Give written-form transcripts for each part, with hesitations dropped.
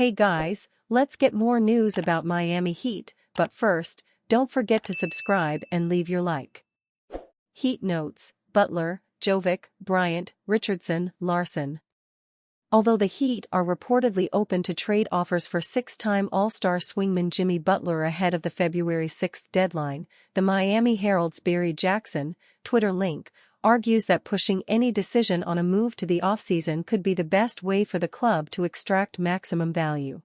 Hey guys, let's get more news about Miami Heat, but first, don't forget to subscribe and leave your like. Heat notes: Butler, Jovic, Bryant, Richardson, Larson. Although the Heat are reportedly open to trade offers for six-time All-Star swingman Jimmy Butler ahead of the February 6 deadline, the Miami Herald's Barry Jackson, Twitter link, argues that pushing any decision on a move to the offseason could be the best way for the club to extract maximum value.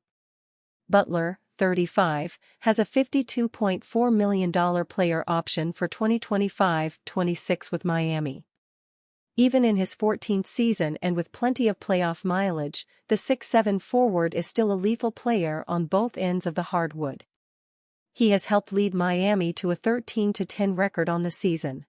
Butler, 35, has a $52.4 million player option for 2025-26 with Miami. Even in his 14th season and with plenty of playoff mileage, the 6'7" forward is still a lethal player on both ends of the hardwood. He has helped lead Miami to a 13-10 record on the season.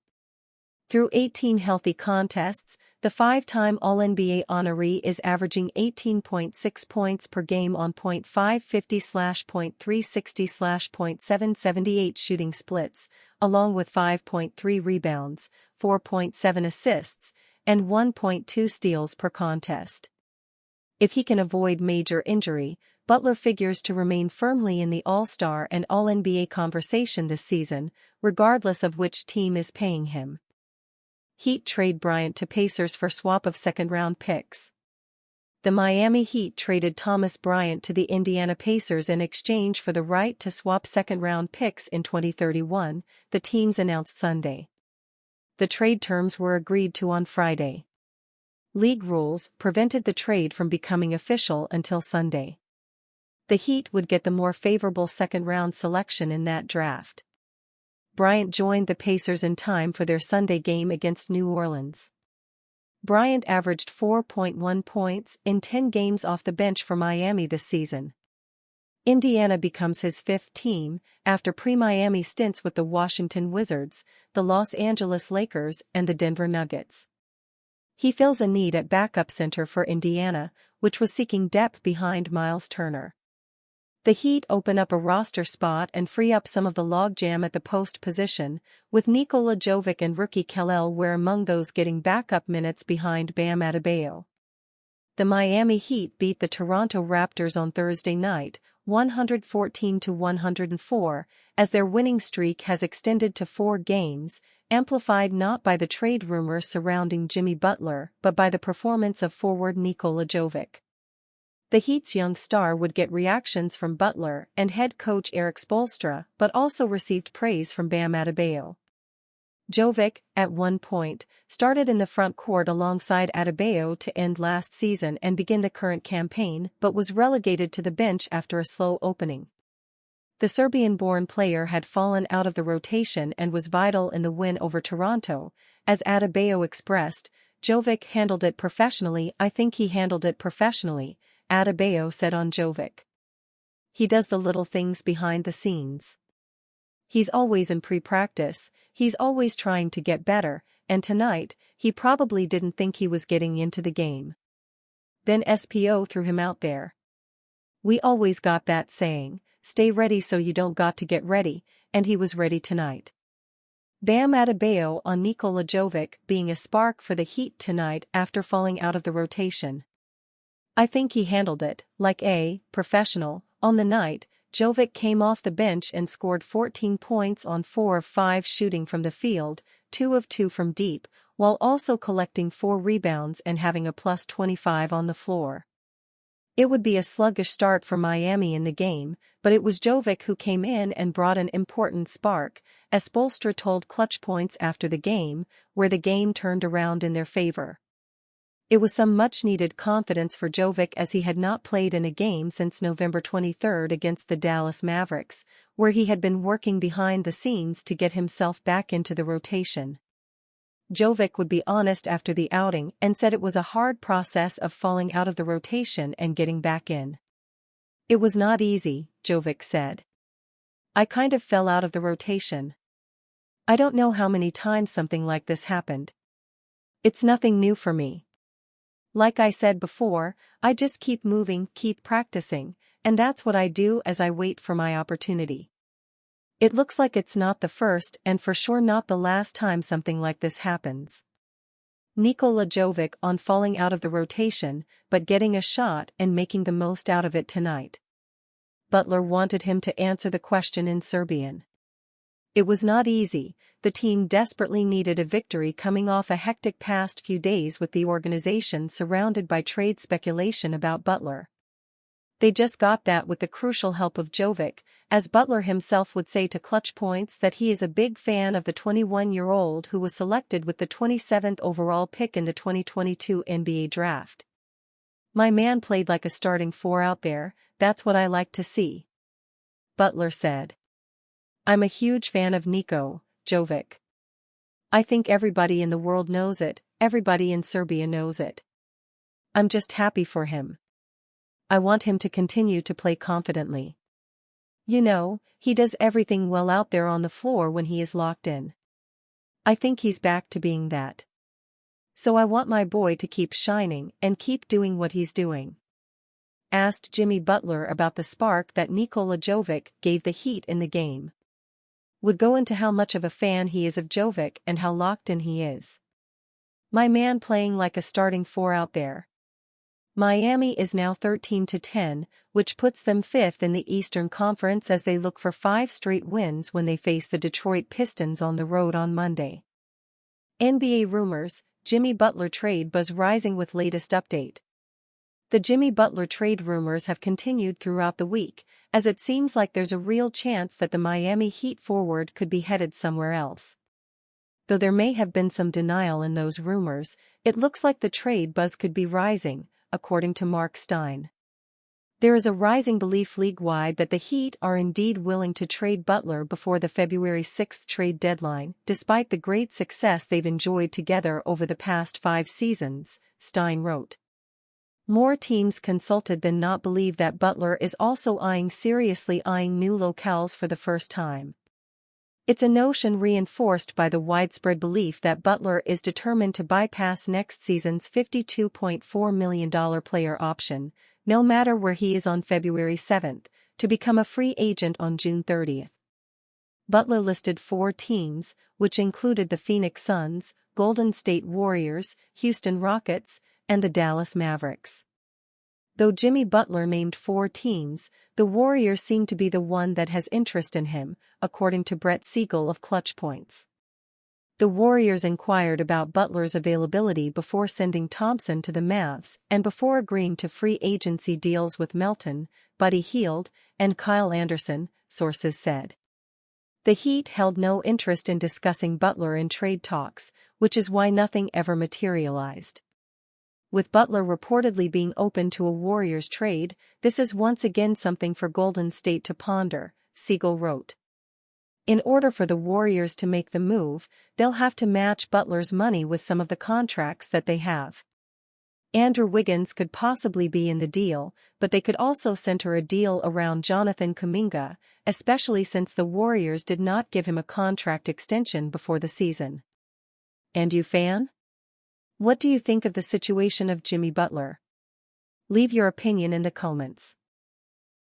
Through 18 healthy contests, the five-time All-NBA honoree is averaging 18.6 points per game on .550/.360/.778 shooting splits, along with 5.3 rebounds, 4.7 assists, and 1.2 steals per contest. If he can avoid major injury, Butler figures to remain firmly in the All-Star and All-NBA conversation this season, regardless of which team is paying him. Heat trade Bryant to Pacers for swap of second-round picks. The Miami Heat traded Thomas Bryant to the Indiana Pacers in exchange for the right to swap second-round picks in 2031, the teams announced Sunday. The trade terms were agreed to on Friday. League rules prevented the trade from becoming official until Sunday. The Heat would get the more favorable second-round selection in that draft. Bryant joined the Pacers in time for their Sunday game against New Orleans. Bryant averaged 4.1 points in 10 games off the bench for Miami this season. Indiana becomes his fifth team, after pre-Miami stints with the Washington Wizards, the Los Angeles Lakers, and the Denver Nuggets. He fills a need at backup center for Indiana, which was seeking depth behind Miles Turner. The Heat open up a roster spot and free up some of the logjam at the post position, with Nikola Jovic and rookie Kel'el Ware among those getting backup minutes behind Bam Adebayo. The Miami Heat beat the Toronto Raptors on Thursday night, 114-104, as their winning streak has extended to 4 games, amplified not by the trade rumors surrounding Jimmy Butler but by the performance of forward Nikola Jovic. The Heat's young star would get reactions from Butler and head coach Erik Spoelstra but also received praise from Bam Adebayo. Jovic, at one point, started in the front court alongside Adebayo to end last season and begin the current campaign but was relegated to the bench after a slow opening. The Serbian-born player had fallen out of the rotation and was vital in the win over Toronto. As Adebayo expressed, "Jovic handled it professionally. I think he handled it professionally," Adebayo said on Jovic. "He does the little things behind the scenes. He's always in pre-practice, he's always trying to get better, and tonight, he probably didn't think he was getting into the game. Then SPO threw him out there. We always got that saying, stay ready so you don't got to get ready, and he was ready tonight." Bam Adebayo on Nikola Jovic being a spark for the Heat tonight after falling out of the rotation. "I think he handled it like a professional." On the night, Jovic came off the bench and scored 14 points on 4 of 5 shooting from the field, 2 of 2 from deep, while also collecting 4 rebounds and having a plus 25 on the floor. It would be a sluggish start for Miami in the game, but it was Jovic who came in and brought an important spark, as Spoelstra told Clutch Points after the game, where the game turned around in their favor. It was some much-needed confidence for Jovic as he had not played in a game since November 23 against the Dallas Mavericks, where he had been working behind the scenes to get himself back into the rotation. Jovic would be honest after the outing and said it was a hard process of falling out of the rotation and getting back in. "It was not easy," Jovic said. "I kind of fell out of the rotation. I don't know how many times something like this happened. It's nothing new for me. Like I said before, I just keep moving, keep practicing, and that's what I do as I wait for my opportunity. It looks like it's not the first and for sure not the last time something like this happens." Nikola Jovic on falling out of the rotation, but getting a shot and making the most out of it tonight. Butler wanted him to answer the question in Serbian. It was not easy. The team desperately needed a victory coming off a hectic past few days with the organization surrounded by trade speculation about Butler. They just got that with the crucial help of Jovic, as Butler himself would say to Clutch Points that he is a big fan of the 21-year-old who was selected with the 27th overall pick in the 2022 NBA draft. "My man played like a starting four out there, that's what I like to see," Butler said. "I'm a huge fan of Niko Jovic. I think everybody in the world knows it, everybody in Serbia knows it. I'm just happy for him. I want him to continue to play confidently. You know, he does everything well out there on the floor when he is locked in. I think he's back to being that. So I want my boy to keep shining and keep doing what he's doing." Asked Jimmy Butler about the spark that Nikola Jovic gave the Heat in the game. Would go into how much of a fan he is of Jovic and how locked in he is. "My man playing like a starting four out there. Miami is now 13-10, which puts them 5th in the Eastern Conference as they look for 5 straight wins when they face the Detroit Pistons on the road on Monday." NBA rumors, Jimmy Butler trade buzz rising with latest update. The Jimmy Butler trade rumors have continued throughout the week, as it seems like there's a real chance that the Miami Heat forward could be headed somewhere else. Though there may have been some denial in those rumors, it looks like the trade buzz could be rising, according to Mark Stein. There is a rising belief league-wide that the Heat are indeed willing to trade Butler before the February 6 trade deadline, despite the great success they've enjoyed together over the past 5 seasons, Stein wrote. More teams consulted than not believe that Butler is also seriously eyeing new locales for the first time. It's a notion reinforced by the widespread belief that Butler is determined to bypass next season's $52.4 million player option, no matter where he is on February 7, to become a free agent on June 30. Butler listed 4 teams, which included the Phoenix Suns, Golden State Warriors, Houston Rockets, and the Dallas Mavericks. Though Jimmy Butler named 4 teams, the Warriors seem to be the one that has interest in him, according to Brett Siegel of Clutch Points. The Warriors inquired about Butler's availability before sending Thompson to the Mavs and before agreeing to free agency deals with Melton, Buddy Hield, and Kyle Anderson, sources said. The Heat held no interest in discussing Butler in trade talks, which is why nothing ever materialized. With Butler reportedly being open to a Warriors trade, this is once again something for Golden State to ponder, Siegel wrote. In order for the Warriors to make the move, they'll have to match Butler's money with some of the contracts that they have. Andrew Wiggins could possibly be in the deal, but they could also center a deal around Jonathan Kuminga, especially since the Warriors did not give him a contract extension before the season. And you fan? What do you think of the situation of Jimmy Butler? Leave your opinion in the comments.